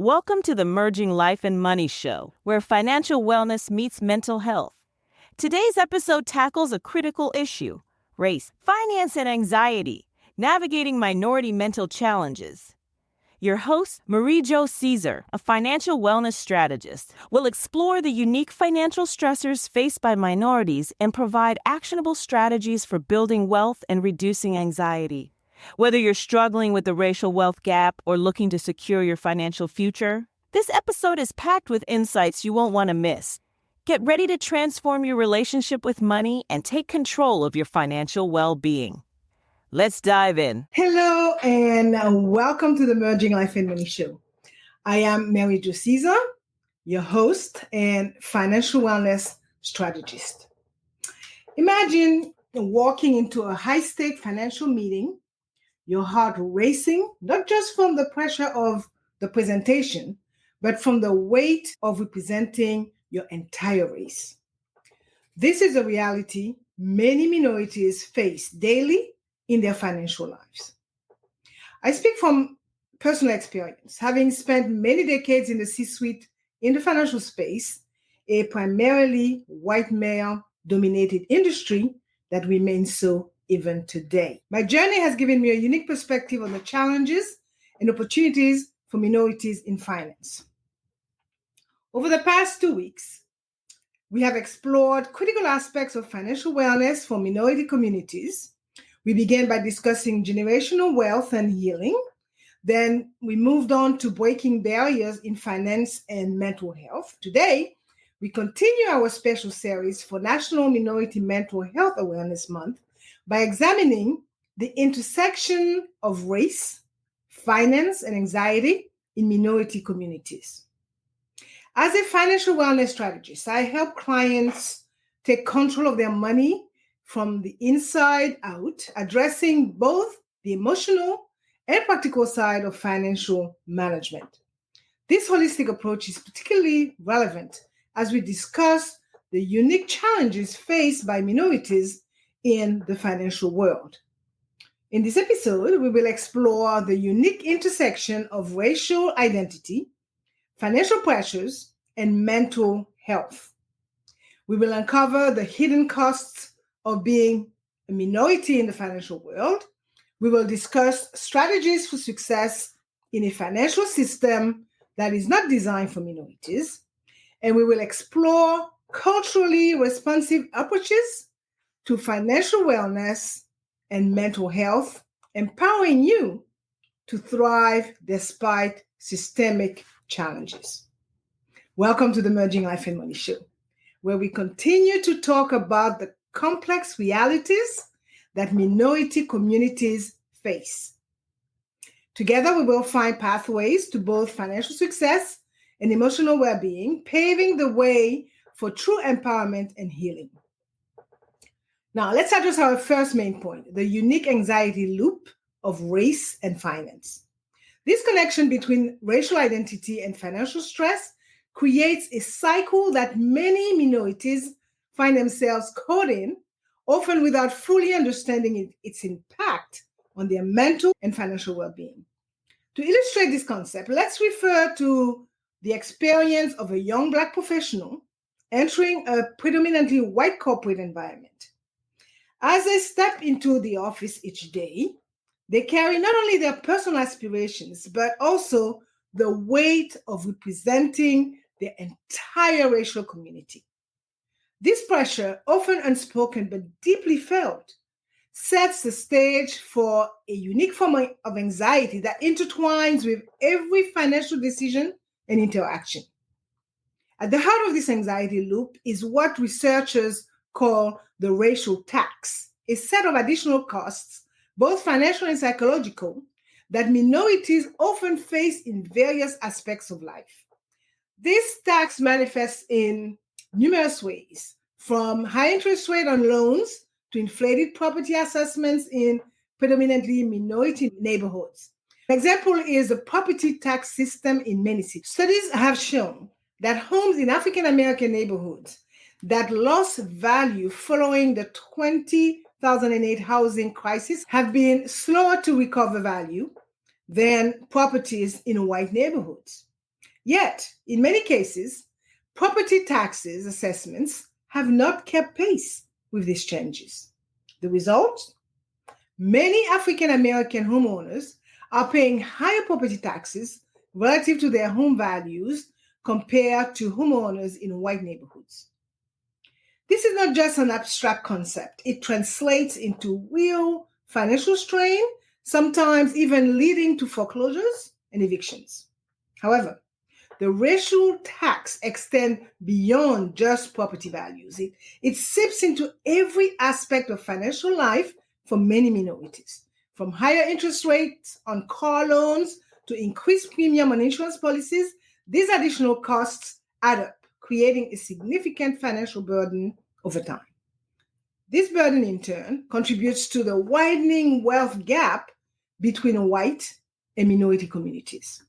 Welcome to the Merging Life and Money Show, where financial wellness meets mental health. Today's episode tackles a critical issue: race, finance, and anxiety, navigating minority mental challenges. Your host, MarieJo Caesar, a financial wellness strategist, will explore the unique financial stressors faced by minorities and provide actionable strategies for building wealth and reducing anxiety. Whether you're struggling with the racial wealth gap or looking to secure your financial future, this episode is packed with insights you won't want to miss. Get ready to transform your relationship with money and take control of your financial well-being. Let's dive in. Hello and welcome to the Merging Life and Money Show. I am MarieJo Caesar, your host and financial wellness strategist. Imagine walking into a high-stake financial meeting, your heart racing, not just from the pressure of the presentation, but from the weight of representing your entire race. This is a reality many minorities face daily in their financial lives. I speak from personal experience, having spent many decades in the C-suite in the financial space, a primarily white male-dominated industry that remains so even today. My journey has given me a unique perspective on the challenges and opportunities for minorities in finance. Over the past 2 weeks, we have explored critical aspects of financial wellness for minority communities. We began by discussing generational wealth and healing. Then we moved on to breaking barriers in finance and mental health. Today, we continue our special series for National Minority Mental Health Awareness Month by examining the intersection of race, finance, and anxiety in minority communities. As a financial wellness strategist, I help clients take control of their money from the inside out, addressing both the emotional and practical side of financial management. This holistic approach is particularly relevant as we discuss the unique challenges faced by minorities in the financial world. In this episode, we will explore the unique intersection of racial identity, financial pressures, and mental health. We will uncover the hidden costs of being a minority in the financial world. We will discuss strategies for success in a financial system that is not designed for minorities. And we will explore culturally responsive approaches to financial wellness and mental health, empowering you to thrive despite systemic challenges. Welcome to the Merging Life and Money Show, where we continue to talk about the complex realities that minority communities face. Together, we will find pathways to both financial success and emotional well-being, paving the way for true empowerment and healing. Now, let's address our first main point, the unique anxiety loop of race and finance. This connection between racial identity and financial stress creates a cycle that many minorities find themselves caught in, often without fully understanding its impact on their mental and financial well-being. To illustrate this concept, let's refer to the experience of a young Black professional entering a predominantly white corporate environment. As they step into the office each day, they carry not only their personal aspirations, but also the weight of representing their entire racial community. This pressure, often unspoken but deeply felt, sets the stage for a unique form of anxiety that intertwines with every financial decision and interaction. At the heart of this anxiety loop is what researchers call the racial tax, a set of additional costs, both financial and psychological, that minorities often face in various aspects of life. This tax manifests in numerous ways, from high interest rate on loans to inflated property assessments in predominantly minority neighborhoods. An example is the property tax system in many cities. Studies have shown that homes in African American neighborhoods that lost value following the 2008 housing crisis have been slower to recover value than properties in white neighborhoods. Yet, in many cases, property taxes assessments have not kept pace with these changes. The result? Many African American homeowners are paying higher property taxes relative to their home values compared to homeowners in white neighborhoods. This is not just an abstract concept. It translates into real financial strain, sometimes even leading to foreclosures and evictions. However, the racial tax extends beyond just property values. It seeps into every aspect of financial life for many minorities, from higher interest rates on car loans to increased premium on insurance policies. These additional costs add up, creating a significant financial burden over time. This burden, in turn, contributes to the widening wealth gap between white and minority communities.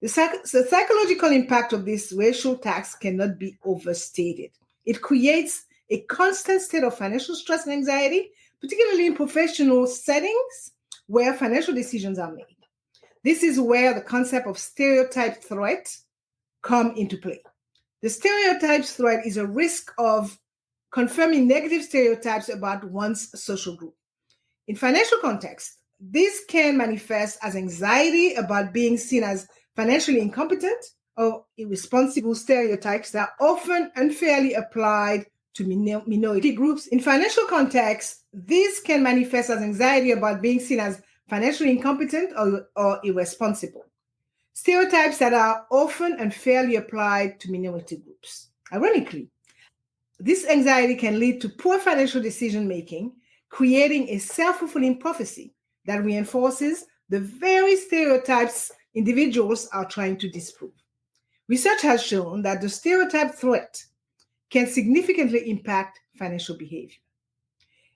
The psychological impact of this racial tax cannot be overstated. It creates a constant state of financial stress and anxiety, particularly in professional settings where financial decisions are made. This is where the concept of stereotype threat comes into play. The stereotype threat is a risk of confirming negative stereotypes about one's social group. In financial context, this can manifest as anxiety about being seen as financially incompetent or irresponsible stereotypes that are often unfairly applied to minority groups. In financial context, this can manifest as anxiety about being seen as financially incompetent or irresponsible. Stereotypes that are often unfairly applied to minority groups. Ironically, this anxiety can lead to poor financial decision-making, creating a self-fulfilling prophecy that reinforces the very stereotypes individuals are trying to disprove. Research has shown that the stereotype threat can significantly impact financial behavior.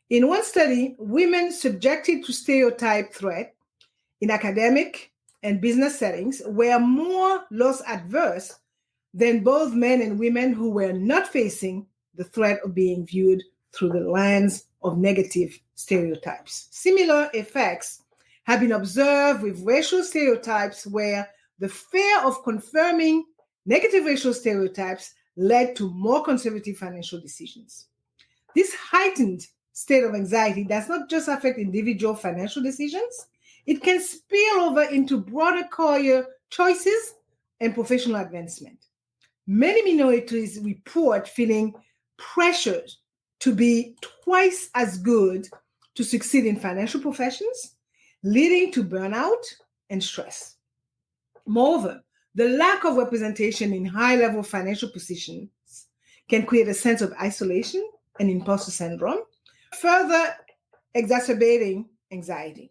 In one study, women subjected to stereotype threat in academic and business settings were more loss adverse than both men and women who were not facing the threat of being viewed through the lens of negative stereotypes. Similar effects have been observed with racial stereotypes where the fear of confirming negative racial stereotypes led to more conservative financial decisions. This heightened state of anxiety does not just affect individual financial decisions, it can spill over into broader career choices and professional advancement. Many minorities report feeling pressured to be twice as good to succeed in financial professions, leading to burnout and stress. Moreover, the lack of representation in high-level financial positions can create a sense of isolation and imposter syndrome, further exacerbating anxiety.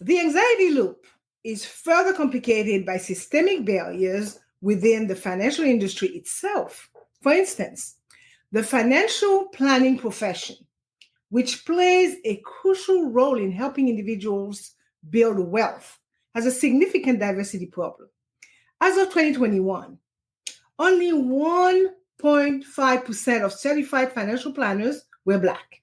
The anxiety loop is further complicated by systemic barriers within the financial industry itself. For instance, the financial planning profession, which plays a crucial role in helping individuals build wealth, has a significant diversity problem. As of 2021, only 1.5% of certified financial planners were Black.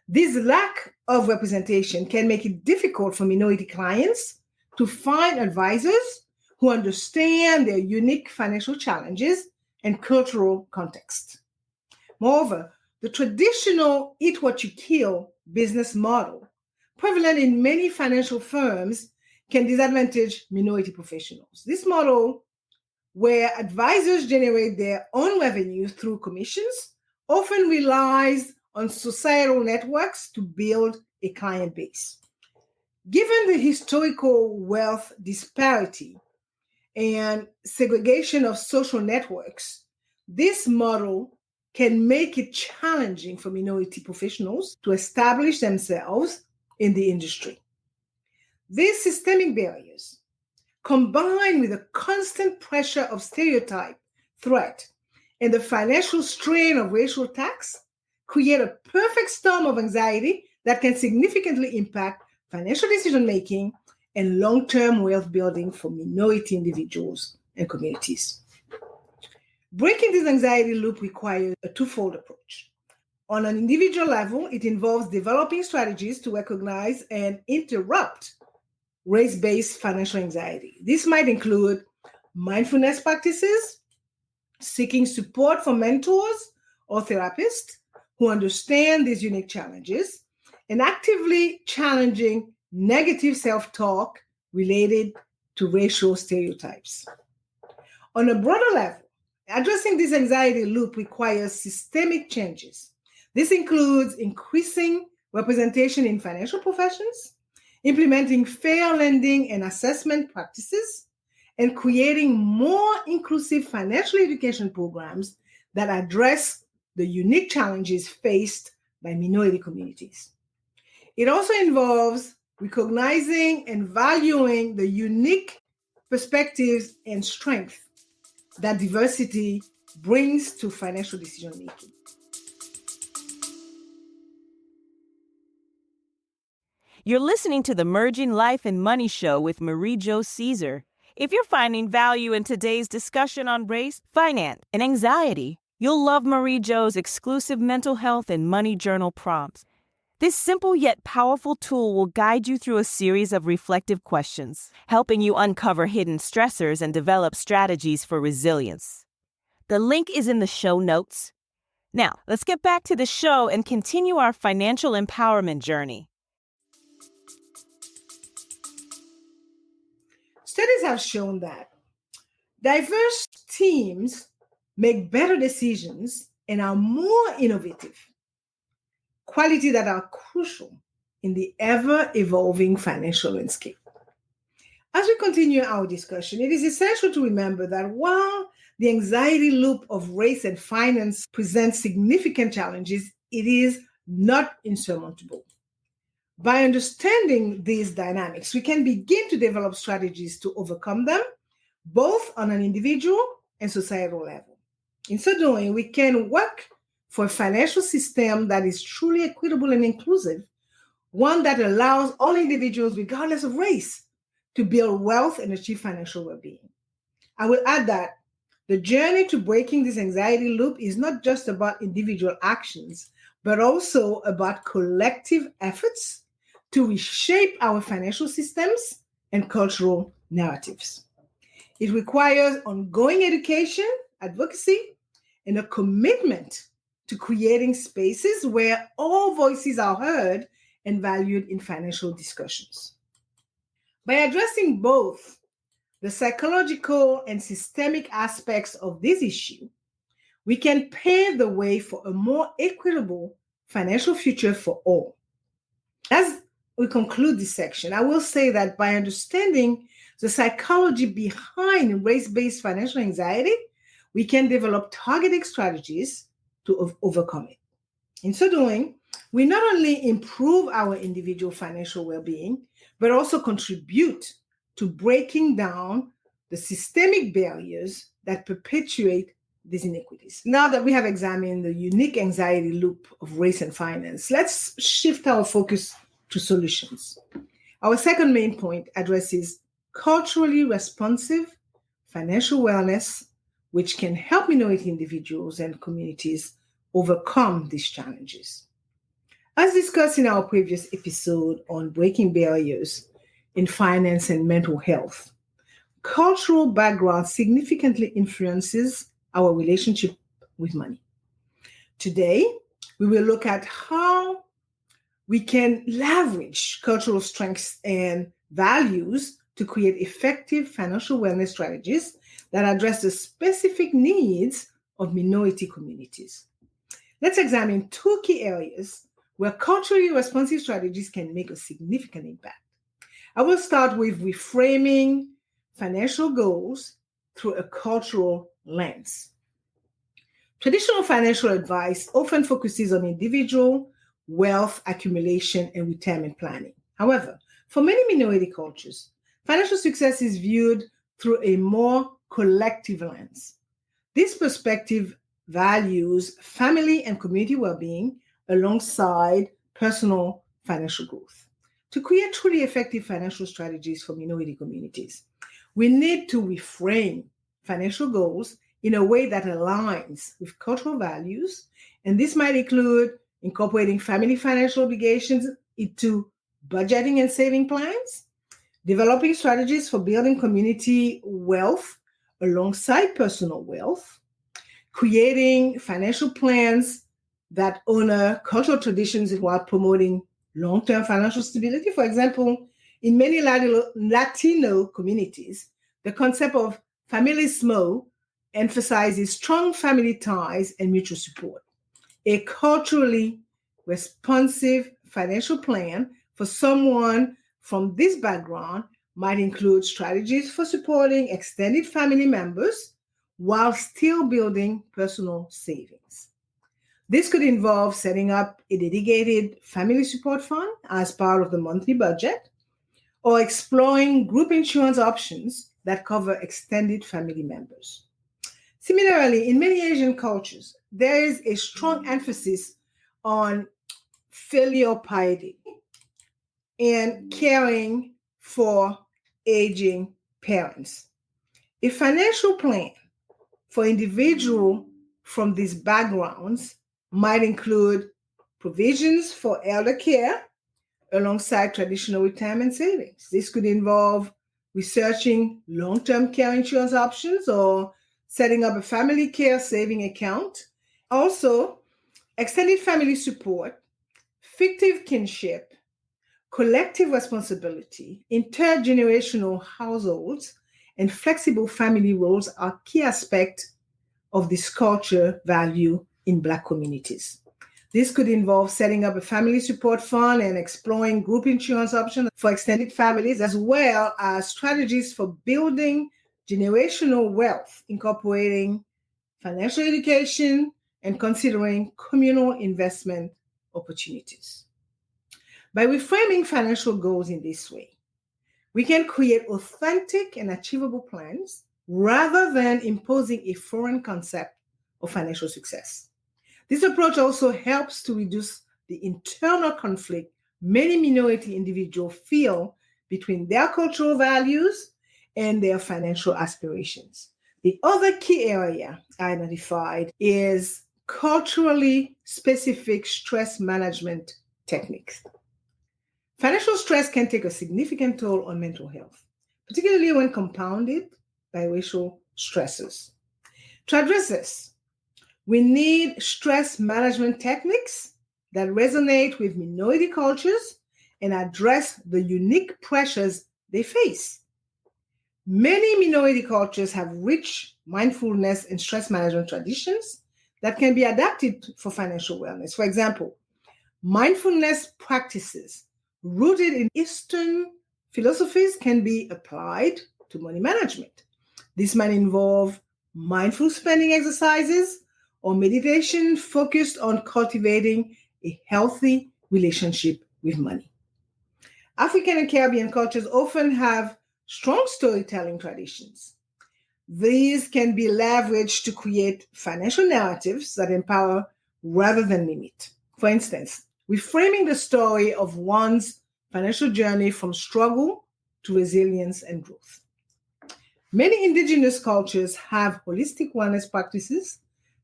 This lack of representation can make it difficult for minority clients to find advisors who understand their unique financial challenges and cultural context. Moreover, the traditional eat what you kill business model, prevalent in many financial firms, can disadvantage minority professionals. This model, where advisors generate their own revenue through commissions, often relies on societal networks to build a client base. Given the historical wealth disparity and segregation of social networks, this model can make it challenging for minority professionals to establish themselves in the industry. These systemic barriers, combined with the constant pressure of stereotype, threat, and the financial strain of racial tax, create a perfect storm of anxiety that can significantly impact financial decision-making and long-term wealth building for minority individuals and communities. Breaking this anxiety loop requires a twofold approach. On an individual level, it involves developing strategies to recognize and interrupt race-based financial anxiety. This might include mindfulness practices, seeking support from mentors or therapists who understand these unique challenges, and actively challenging negative self-talk related to racial stereotypes. On a broader level, addressing this anxiety loop requires systemic changes. This includes increasing representation in financial professions, implementing fair lending and assessment practices, and creating more inclusive financial education programs that address the unique challenges faced by minority communities. It also involves recognizing and valuing the unique perspectives and strength that diversity brings to financial decision making. You're listening to the Merging Life and Money Show with MarieJo Caesar. If you're finding value in today's discussion on race, finance, and anxiety, you'll love MarieJo's exclusive mental health and money journal prompts. This simple yet powerful tool will guide you through a series of reflective questions, helping you uncover hidden stressors and develop strategies for resilience. The link is in the show notes. Now, let's get back to the show and continue our financial empowerment journey. Studies have shown that diverse teams make better decisions and are more innovative, qualities that are crucial in the ever-evolving financial landscape. As we continue our discussion, it is essential to remember that while the anxiety loop of race and finance presents significant challenges, it is not insurmountable. By understanding these dynamics, we can begin to develop strategies to overcome them, both on an individual and societal level. In so doing, we can work for a financial system that is truly equitable and inclusive, one that allows all individuals, regardless of race, to build wealth and achieve financial well-being. I will add that the journey to breaking this anxiety loop is not just about individual actions, but also about collective efforts to reshape our financial systems and cultural narratives. It requires ongoing education, advocacy, and a commitment to creating spaces where all voices are heard and valued in financial discussions. By addressing both the psychological and systemic aspects of this issue, we can pave the way for a more equitable financial future for all. As we conclude this section, I will say that by understanding the psychology behind race-based financial anxiety, we can develop targeted strategies to overcome it. In so doing, we not only improve our individual financial well-being, but also contribute to breaking down the systemic barriers that perpetuate these inequities. Now that we have examined the unique anxiety loop of race and finance, let's shift our focus to solutions. Our second main point addresses culturally responsive financial wellness, which can help minority individuals and communities overcome these challenges. As discussed in our previous episode on breaking barriers in finance and mental health, cultural background significantly influences our relationship with money. Today, we will look at how we can leverage cultural strengths and values to create effective financial wellness strategies that address the specific needs of minority communities. Let's examine two key areas where culturally responsive strategies can make a significant impact. I will start with reframing financial goals through a cultural lens. Traditional financial advice often focuses on individual wealth accumulation and retirement planning. However, for many minority cultures, financial success is viewed through a more collective lens. This perspective values family and community well-being alongside personal financial growth. To create truly effective financial strategies for minority communities, we need to reframe financial goals in a way that aligns with cultural values, and this might include incorporating family financial obligations into budgeting and saving plans, developing strategies for building community wealth alongside personal wealth, creating financial plans that honor cultural traditions while promoting long-term financial stability. For example, in many Latino communities, the concept of familismo emphasizes strong family ties and mutual support. A culturally responsive financial plan for someone from this background might include strategies for supporting extended family members while still building personal savings. This could involve setting up a dedicated family support fund as part of the monthly budget, or exploring group insurance options that cover extended family members. Similarly, in many Asian cultures, there is a strong emphasis on filial piety and caring for aging parents. A financial plan for individuals from these backgrounds might include provisions for elder care alongside traditional retirement savings. This could involve researching long-term care insurance options or setting up a family care saving account. Also, extended family support, fictive kinship, collective responsibility, intergenerational households, and flexible family roles are key aspects of this culture value in Black communities. This could involve setting up a family support fund and exploring group insurance options for extended families, as well as strategies for building generational wealth, incorporating financial education and considering communal investment opportunities. By reframing financial goals in this way, we can create authentic and achievable plans rather than imposing a foreign concept of financial success. This approach also helps to reduce the internal conflict many minority individuals feel between their cultural values and their financial aspirations. The other key area I identified is culturally specific stress management techniques. Financial stress can take a significant toll on mental health, particularly when compounded by racial stresses. To address this, we need stress management techniques that resonate with minority cultures and address the unique pressures they face. Many minority cultures have rich mindfulness and stress management traditions that can be adapted for financial wellness. For example, mindfulness practices rooted in Eastern philosophies can be applied to money management. This might involve mindful spending exercises or meditation focused on cultivating a healthy relationship with money. African and Caribbean cultures often have strong storytelling traditions. These can be leveraged to create financial narratives that empower rather than limit. For instance, reframing the story of one's financial journey from struggle to resilience and growth. Many indigenous cultures have holistic wellness practices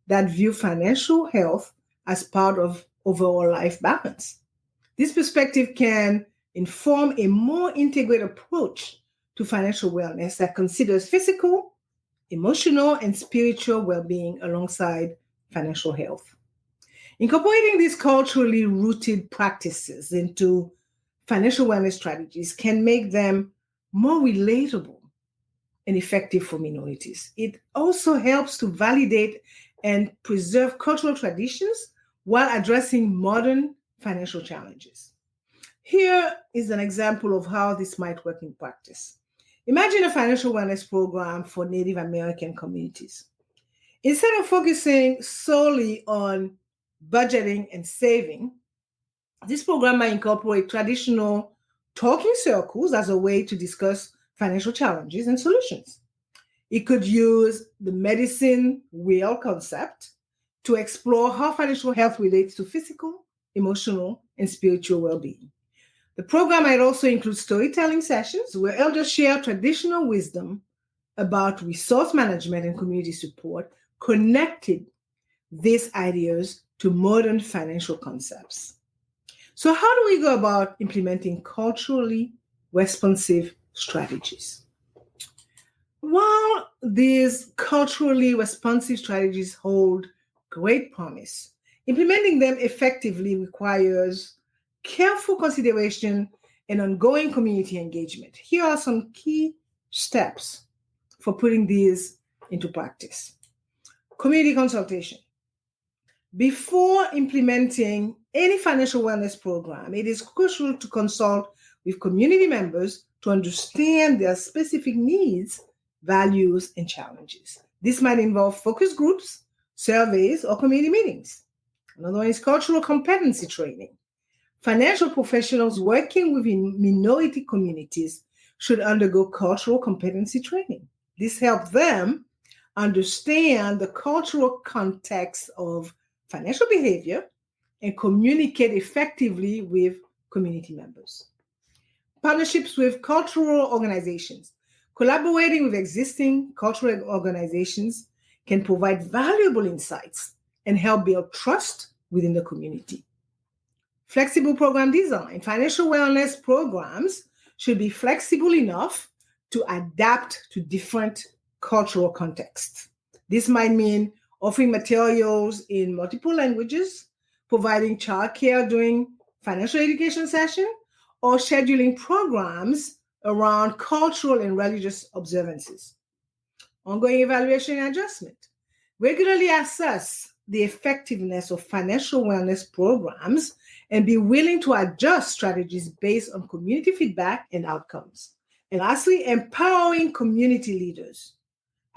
that view financial health as part of overall life balance. This perspective can inform a more integrated approach to financial wellness that considers physical, emotional, and spiritual well-being alongside financial health. Incorporating these culturally rooted practices into financial wellness strategies can make them more relatable and effective for minorities. It also helps to validate and preserve cultural traditions while addressing modern financial challenges. Here is an example of how this might work in practice. Imagine a financial wellness program for Native American communities. Instead of focusing solely on budgeting and saving, this program might incorporate traditional talking circles as a way to discuss financial challenges and solutions. It could use the medicine wheel concept to explore how financial health relates to physical, emotional, and spiritual well-being. The program might also include storytelling sessions where elders share traditional wisdom about resource management and community support, connecting these ideas to modern financial concepts. So, how do we go about implementing culturally responsive strategies? While these culturally responsive strategies hold great promise, implementing them effectively requires careful consideration and ongoing community engagement. Here are some key steps for putting these into practice. Community consultation. Before implementing any financial wellness program, it is crucial to consult with community members to understand their specific needs, values, and challenges. This might involve focus groups, surveys, or community meetings. Another one is cultural competency training. Financial professionals working within minority communities should undergo cultural competency training. This helps them understand the cultural context of financial behavior and communicate effectively with community members. Partnerships with cultural organizations. Collaborating with existing cultural organizations can provide valuable insights and help build trust within the community. Flexible program design. Financial wellness programs should be flexible enough to adapt to different cultural contexts. This might mean offering materials in multiple languages, providing childcare during financial education session, or scheduling programs around cultural and religious observances. Ongoing evaluation and adjustment. Regularly assess the effectiveness of financial wellness programs and be willing to adjust strategies based on community feedback and outcomes. And lastly, empowering community leaders.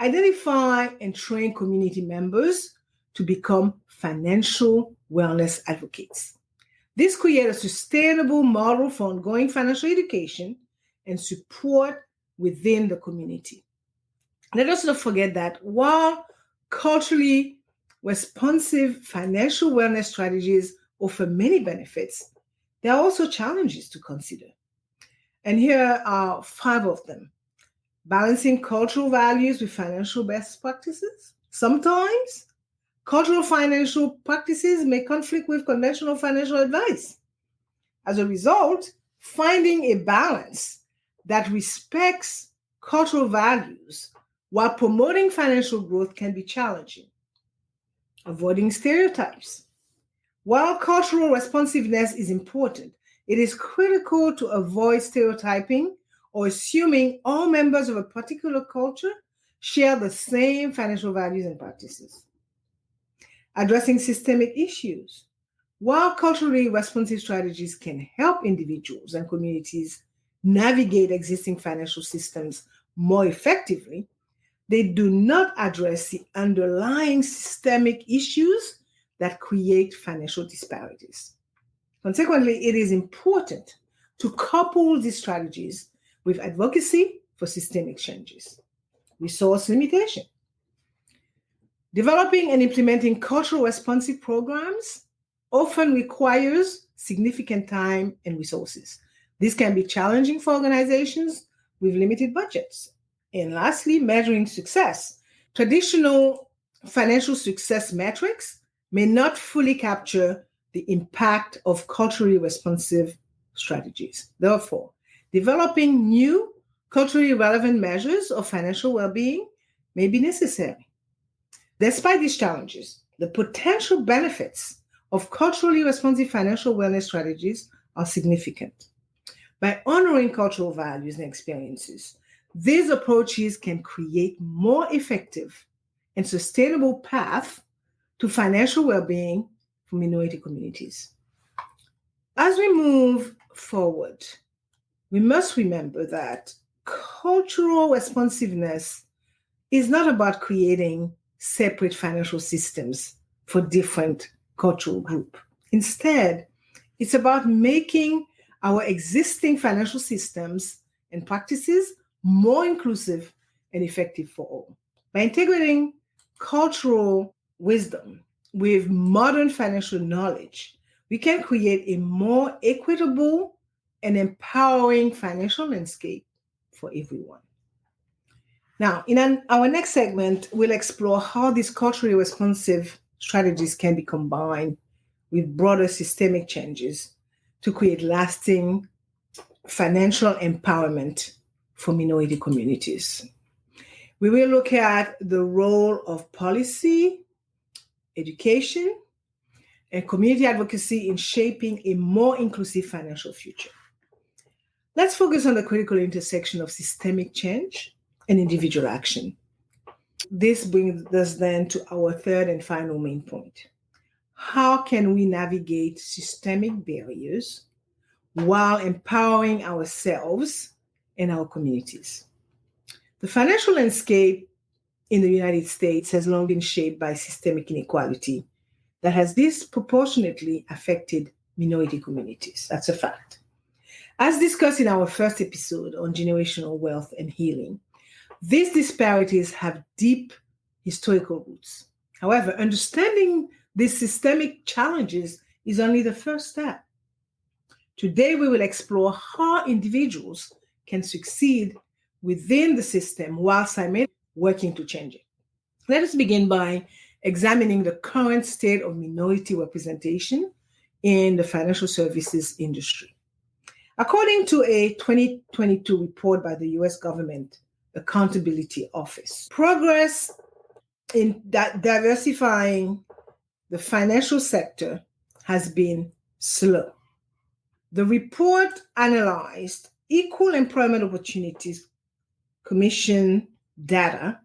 Identify and train community members to become financial wellness advocates. This creates a sustainable model for ongoing financial education and support within the community. Let us not forget that while culturally responsive financial wellness strategies offer many benefits, there are also challenges to consider. And here are 5 of them. Balancing cultural values with financial best practices. Sometimes cultural financial practices may conflict with conventional financial advice. As a result, finding a balance that respects cultural values while promoting financial growth can be challenging. Avoiding stereotypes. While cultural responsiveness is important, it is critical to avoid stereotyping or assuming all members of a particular culture share the same financial values and practices. Addressing systemic issues. While culturally responsive strategies can help individuals and communities navigate existing financial systems more effectively, they do not address the underlying systemic issues that create financial disparities. Consequently, it is important to couple these strategies with advocacy for systemic changes. Resource limitation. Developing and implementing cultural responsive programs often requires significant time and resources. This can be challenging for organizations with limited budgets. And lastly, measuring success. Traditional financial success metrics may not fully capture the impact of culturally responsive strategies. Therefore, developing new culturally relevant measures of financial well-being may be necessary. Despite these challenges, the potential benefits of culturally responsive financial wellness strategies are significant. By honoring cultural values and experiences, these approaches can create more effective and sustainable path to financial well-being for minority communities. As we move forward, we must remember that cultural responsiveness is not about creating separate financial systems for different cultural groups. Instead, it's about making our existing financial systems and practices more inclusive and effective for all. By integrating cultural wisdom with modern financial knowledge, we can create a more equitable and empowering financial landscape for everyone. Now, in our next segment, we'll explore how these culturally responsive strategies can be combined with broader systemic changes to create lasting financial empowerment for minority communities. We will look at the role of policy, education, and community advocacy in shaping a more inclusive financial future. Let's focus on the critical intersection of systemic change and individual action. This brings us then to our third and final main point. How can we navigate systemic barriers while empowering ourselves and our communities? The financial landscape in the United States has long been shaped by systemic inequality that has disproportionately affected minority communities. That's a fact. As discussed in our first episode on generational wealth and healing, these disparities have deep historical roots. However, understanding these systemic challenges is only the first step. Today, we will explore how individuals can succeed within the system while simultaneously working to change it. Let us begin by examining the current state of minority representation in the financial services industry. According to a 2022 report by the U.S. Government Accountability Office, progress in diversifying the financial sector has been slow. The report analyzed Equal Employment Opportunities Commission data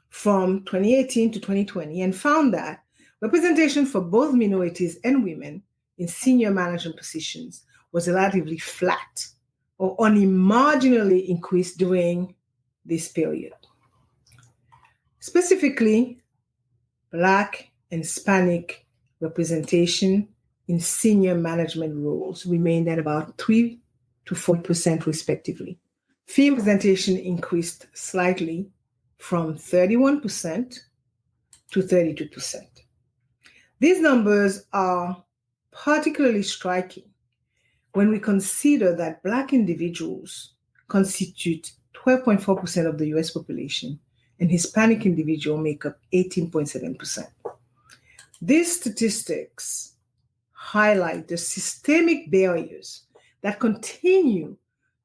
from 2018 to 2020 and found that representation for both minorities and women in senior management positions was relatively flat or only marginally increased during this period. Specifically, Black and Hispanic representation in senior management roles remained at about 3 to 4% respectively. Female representation increased slightly from 31% to 32%. These numbers are particularly striking when we consider that Black individuals constitute 12.4% of the US population and Hispanic individuals make up 18.7%. These statistics highlight the systemic barriers that continue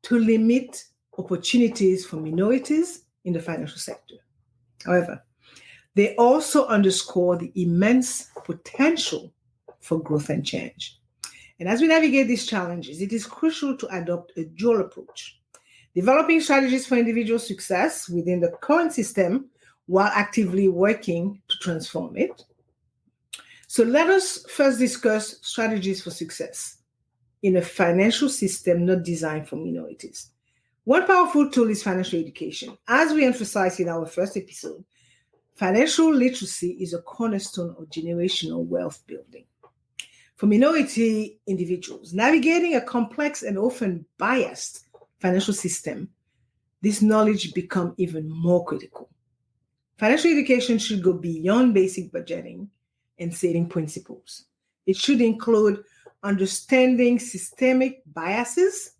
to limit opportunities for minorities in the financial sector. However, they also underscore the immense potential for growth and change. And as we navigate these challenges, it is crucial to adopt a dual approach, developing strategies for individual success within the current system while actively working to transform it. So let us first discuss strategies for success in a financial system not designed for minorities. One powerful tool is financial education. As we emphasized in our first episode, financial literacy is a cornerstone of generational wealth building. For minority individuals, navigating a complex and often biased financial system, this knowledge becomes even more critical. Financial education should go beyond basic budgeting and saving principles. It should include understanding systemic biases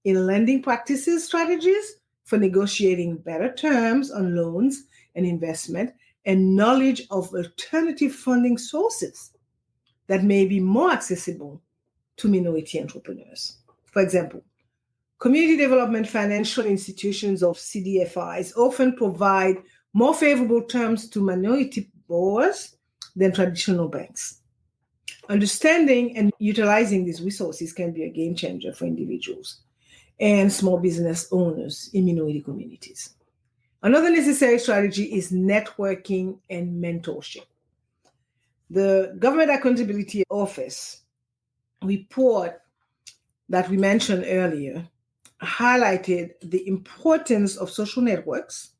in lending practices strategies for negotiating better terms on loans and investment, and knowledge of alternative funding sources that may be more accessible to minority entrepreneurs. For example, community development financial institutions of CDFIs often provide more favorable terms to minority borrowers than traditional banks. Understanding and utilizing these resources can be a game changer for individuals and small business owners in minority communities. Another necessary strategy is networking and mentorship. The Government Accountability Office report that we mentioned earlier highlighted the importance of social networks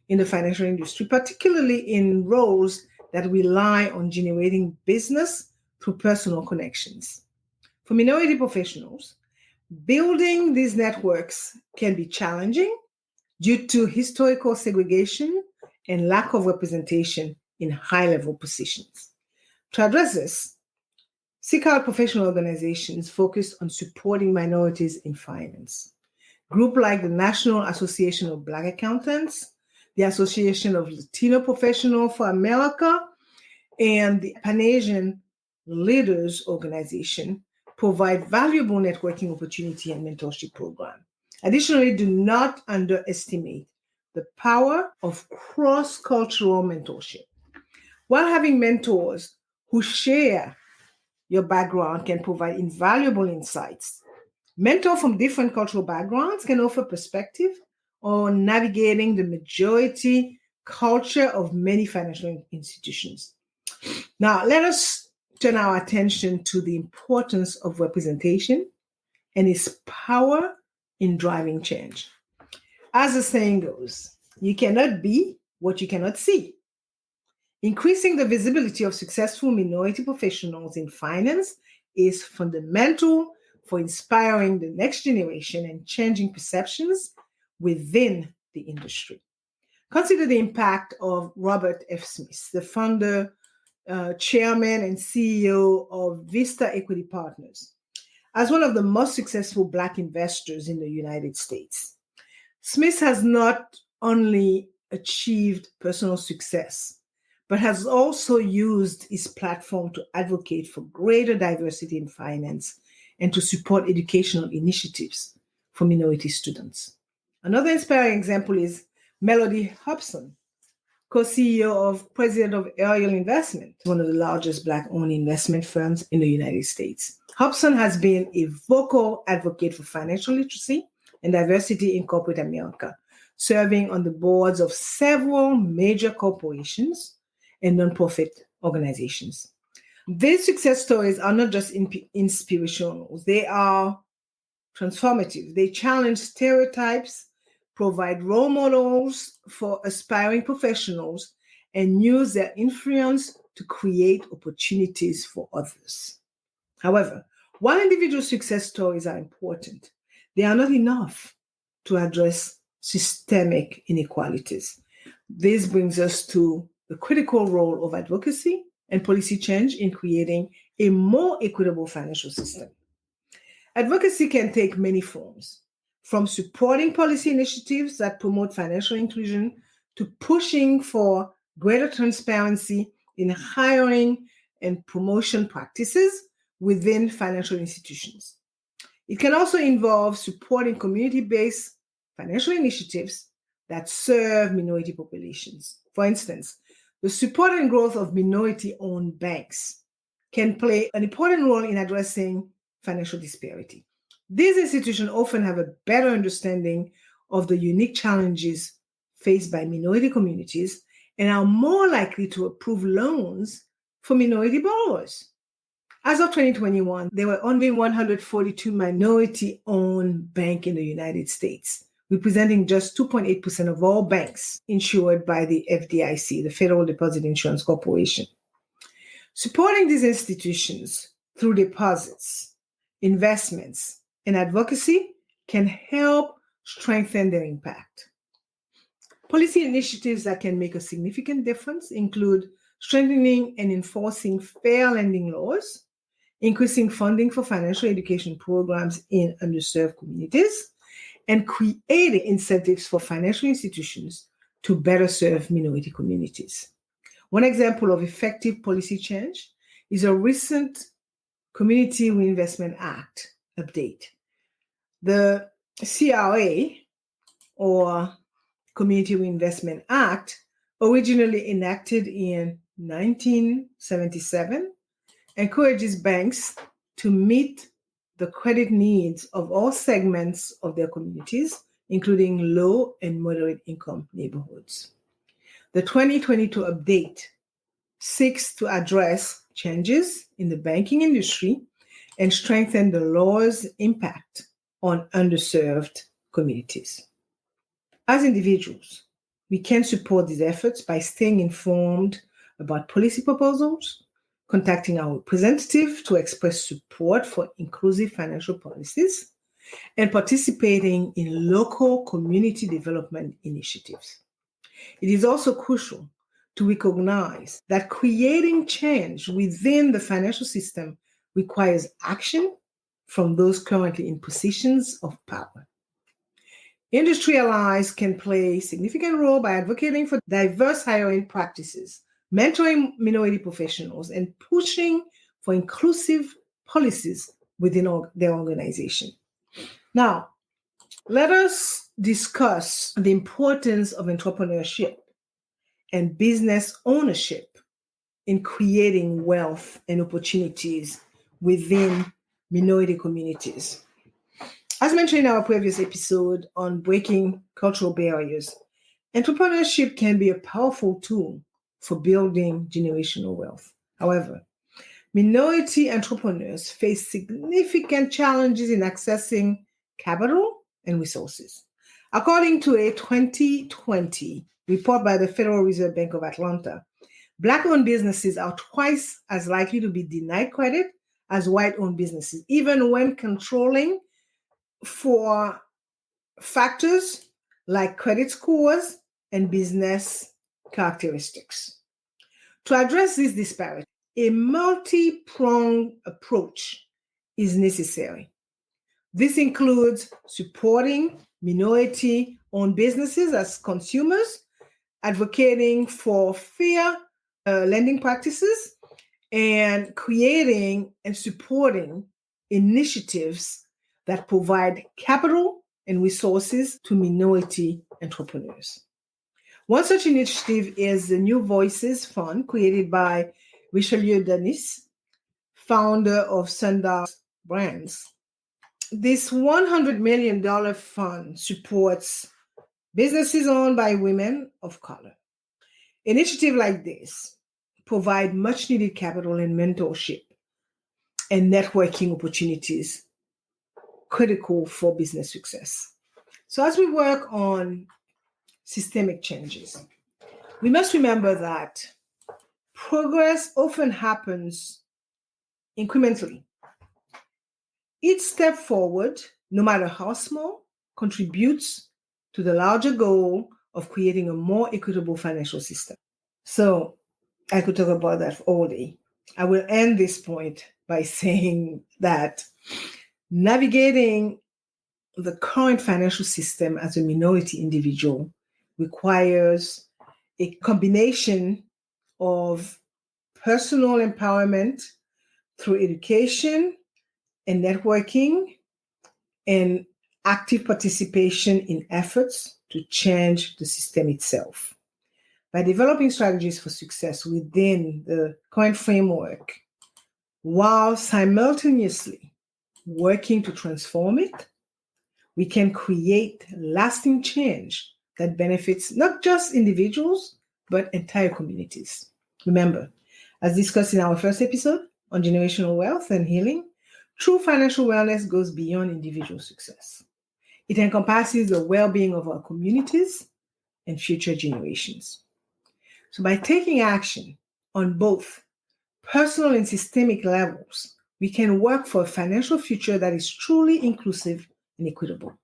in the financial industry, particularly in roles that rely on generating business through personal connections. For minority professionals, building these networks can be challenging due to historical segregation and lack of representation in high-level positions. To address this, seek out professional organizations focused on supporting minorities in finance. Groups like the National Association of Black Accountants, the Association of Latino Professionals for America, and the Pan-Asian Leaders Organization provide valuable networking opportunity and mentorship program. Additionally, do not underestimate the power of cross-cultural mentorship. While having mentors who share your background can provide invaluable insights, mentors from different cultural backgrounds can offer perspective on navigating the majority culture of many financial institutions. Now, let us turn our attention to the importance of representation and its power in driving change. As the saying goes, you cannot be what you cannot see. Increasing the visibility of successful minority professionals in finance is fundamental for inspiring the next generation and changing perceptions within the industry. Consider the impact of Robert F. Smith, the founder, chairman, and CEO of Vista Equity Partners, as one of the most successful Black investors in the United States. Smith has not only achieved personal success, but has also used his platform to advocate for greater diversity in finance and to support educational initiatives for minority students. Another inspiring example is Melody Hobson, co-CEO of President of Ariel Investment, one of the largest Black-owned investment firms in the United States. Hobson has been a vocal advocate for financial literacy and diversity in corporate America, serving on the boards of several major corporations and nonprofit organizations. These success stories are not just inspirational, they are transformative. They challenge stereotypes, provide role models for aspiring professionals, and use their influence to create opportunities for others. However, while individual success stories are important, they are not enough to address systemic inequalities. This brings us to the critical role of advocacy and policy change in creating a more equitable financial system. Advocacy can take many forms, from supporting policy initiatives that promote financial inclusion to pushing for greater transparency in hiring and promotion practices within financial institutions. It can also involve supporting community-based financial initiatives that serve minority populations. For instance, the support and growth of minority-owned banks can play an important role in addressing financial disparity. These institutions often have a better understanding of the unique challenges faced by minority communities and are more likely to approve loans for minority borrowers. As of 2021, there were only 142 minority-owned banks in the United States, representing just 2.8% of all banks insured by the FDIC, the Federal Deposit Insurance Corporation. Supporting these institutions through deposits, investments, and advocacy can help strengthen their impact. Policy initiatives that can make a significant difference include strengthening and enforcing fair lending laws, increasing funding for financial education programs in underserved communities, and creating incentives for financial institutions to better serve minority communities. One example of effective policy change is a recent Community Reinvestment Act update. The CRA, or Community Reinvestment Act, originally enacted in 1977, encourages banks to meet the credit needs of all segments of their communities, including low and moderate income neighborhoods. The 2022 update seeks to address changes in the banking industry and strengthen the law's impact on underserved communities. As individuals, we can support these efforts by staying informed about policy proposals, contacting our representative to express support for inclusive financial policies, and participating in local community development initiatives. It is also crucial to recognize that creating change within the financial system requires action from those currently in positions of power. Industry allies can play a significant role by advocating for diverse hiring practices, mentoring minority professionals, and pushing for inclusive policies within their organization. Now, let us discuss the importance of entrepreneurship and business ownership in creating wealth and opportunities within minority communities. As mentioned in our previous episode on breaking cultural barriers, entrepreneurship can be a powerful tool for building generational wealth. However, minority entrepreneurs face significant challenges in accessing capital and resources. According to a 2020 report by the Federal Reserve Bank of Atlanta, Black-owned businesses are twice as likely to be denied credit as white-owned businesses, even when controlling for factors like credit scores and business characteristics. To address this disparity, a multi-pronged approach is necessary. This includes supporting minority-owned businesses as consumers, advocating for fair lending practices, and creating and supporting initiatives that provide capital and resources to minority entrepreneurs. One such initiative is the New Voices Fund created by Richelieu Denis, founder of Sundar Brands. This $100 million fund supports businesses owned by women of color. Initiatives like this provide much needed capital and mentorship and networking opportunities critical for business success. So as we work on systemic changes, we must remember that progress often happens incrementally. Each step forward, no matter how small, contributes to the larger goal of creating a more equitable financial system. So I could talk about that all day. I will end this point by saying that navigating the current financial system as a minority individual requires a combination of personal empowerment through education and networking and active participation in efforts to change the system itself. By developing strategies for success within the current framework, while simultaneously working to transform it, we can create lasting change that benefits not just individuals, but entire communities. Remember, as discussed in our first episode on generational wealth and healing, true financial wellness goes beyond individual success. It encompasses the well-being of our communities and future generations. So by taking action on both personal and systemic levels, we can work for a financial future that is truly inclusive and equitable.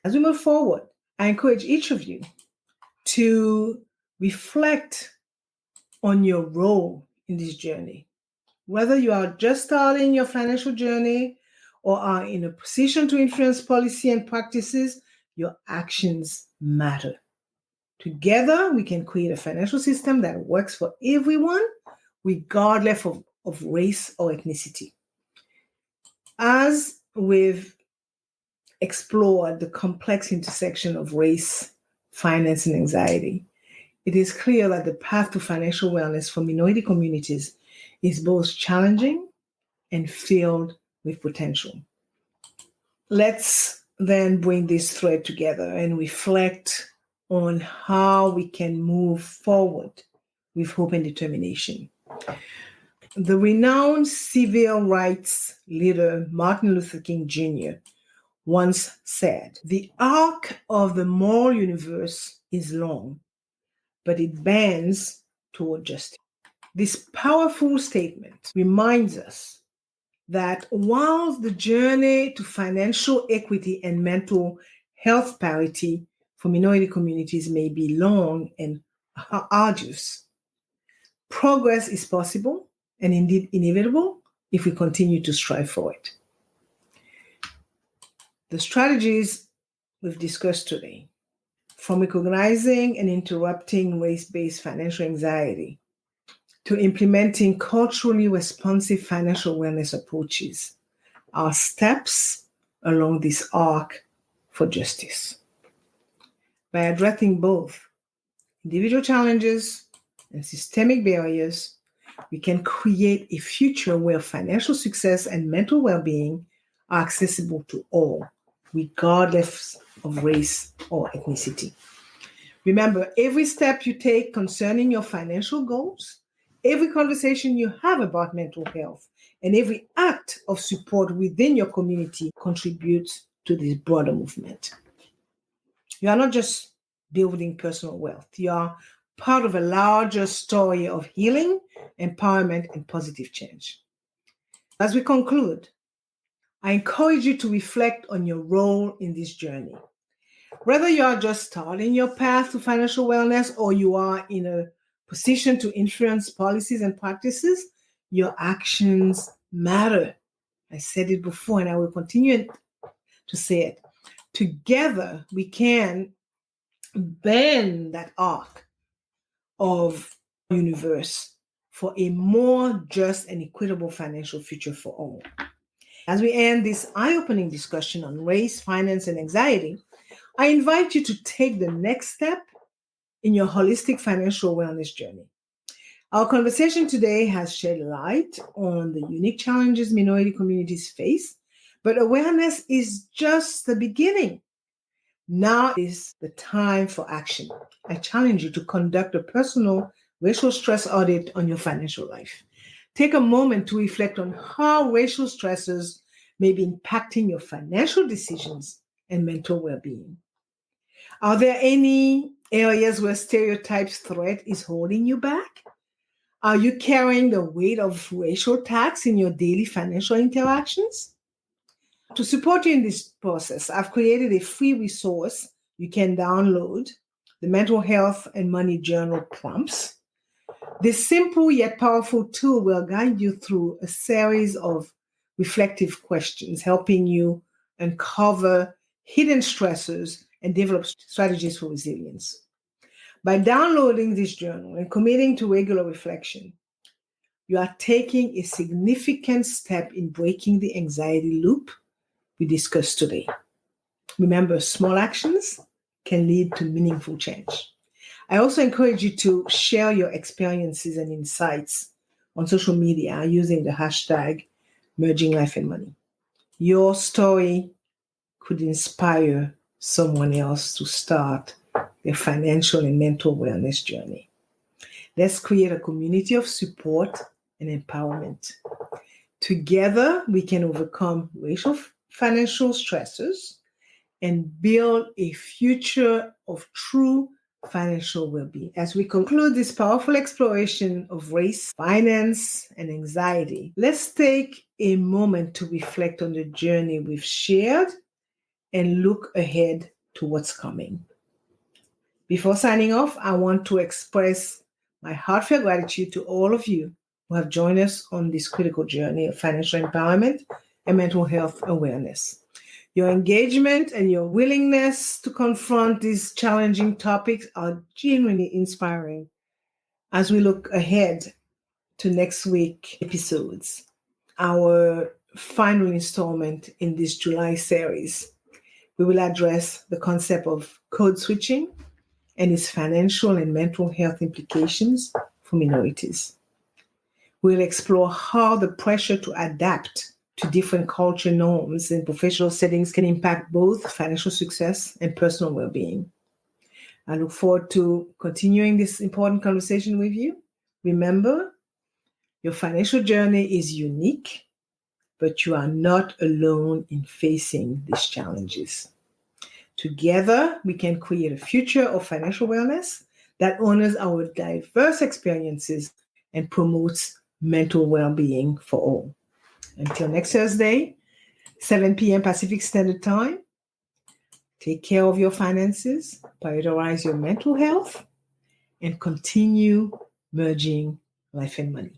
As we move forward, I encourage each of you to reflect on your role in this journey. Whether you are just starting your financial journey or are in a position to influence policy and practices, your actions matter. Together, we can create a financial system that works for everyone, regardless of race or ethnicity. As we've explored the complex intersection of race, finance, and anxiety, it is clear that the path to financial wellness for minority communities is both challenging and filled with potential. Let's then bring this thread together and reflect on how we can move forward with hope and determination. The renowned civil rights leader Martin Luther King Jr. once said, "The arc of the moral universe is long, but it bends toward justice." This powerful statement reminds us that while the journey to financial equity and mental health parity for minority communities may be long and arduous, progress is possible and indeed inevitable if we continue to strive for it. The strategies we've discussed today, from recognizing and interrupting race-based financial anxiety to implementing culturally responsive financial wellness approaches, are steps along this arc for justice. By addressing both individual challenges and systemic barriers, we can create a future where financial success and mental well-being are accessible to all, regardless of race or ethnicity. Remember, every step you take concerning your financial goals, every conversation you have about mental health, and every act of support within your community contributes to this broader movement. You are not just building personal wealth, you are part of a larger story of healing, empowerment, and positive change. As we conclude, I encourage you to reflect on your role in this journey. Whether you are just starting your path to financial wellness or you are in a position to influence policies and practices, your actions matter. I said it before and I will continue to say it. Together, we can bend that arc of universe for a more just and equitable financial future for all. As we end this eye-opening discussion on race, finance, and anxiety, I invite you to take the next step in your holistic financial wellness journey. Our conversation today has shed light on the unique challenges minority communities face, but awareness is just the beginning. Now is the time for action. I challenge you to conduct a personal racial stress audit on your financial life. Take a moment to reflect on how racial stresses may be impacting your financial decisions and mental well-being. Are there any areas where stereotypes threat is holding you back? Are you carrying the weight of racial tax in your daily financial interactions? To support you in this process, I've created a free resource you can download, the Mental Health and Money Journal Prompts. This simple yet powerful tool will guide you through a series of reflective questions, helping you uncover hidden stressors and develop strategies for resilience. By downloading this journal and committing to regular reflection, you are taking a significant step in breaking the anxiety loop we discussed today. Remember, small actions can lead to meaningful change. I also encourage you to share your experiences and insights on social media using the hashtag Merging Life and Money. Your story could inspire someone else to start their financial and mental wellness journey. Let's create a community of support and empowerment. Together, we can overcome racial financial stresses and build a future of true financial well-being. As we conclude this powerful exploration of race, finance, and anxiety, let's take a moment to reflect on the journey we've shared and look ahead to what's coming. Before signing off, I want to express my heartfelt gratitude to all of you who have joined us on this critical journey of financial empowerment and mental health awareness. Your engagement and your willingness to confront these challenging topics are genuinely inspiring as we look ahead to next week's episodes, our final installment in this July series. We will address the concept of code switching and its financial and mental health implications for minorities. We'll explore how the pressure to adapt to different culture norms in professional settings can impact both financial success and personal well-being. I look forward to continuing this important conversation with you. Remember, your financial journey is unique, but you are not alone in facing these challenges. Together, we can create a future of financial wellness that honors our diverse experiences and promotes mental well-being for all. Until next Thursday, 7 p.m. Pacific Standard Time, take care of your finances, prioritize your mental health, and continue merging life and money.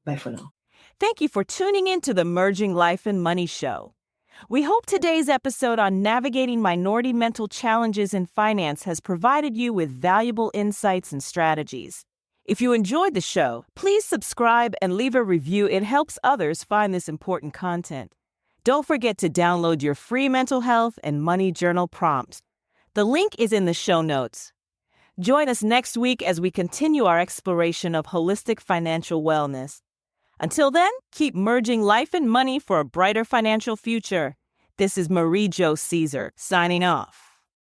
Bye for now. Thank you for tuning in to the Merging Life and Money Show. We hope today's episode on navigating minority mental challenges in finance has provided you with valuable insights and strategies. If you enjoyed the show, please subscribe and leave a review. It helps others find this important content. Don't forget to download your free mental health and money journal prompts. The link is in the show notes. Join us next week as we continue our exploration of holistic financial wellness. Until then, keep merging life and money for a brighter financial future. This is MarieJo Caesar, signing off.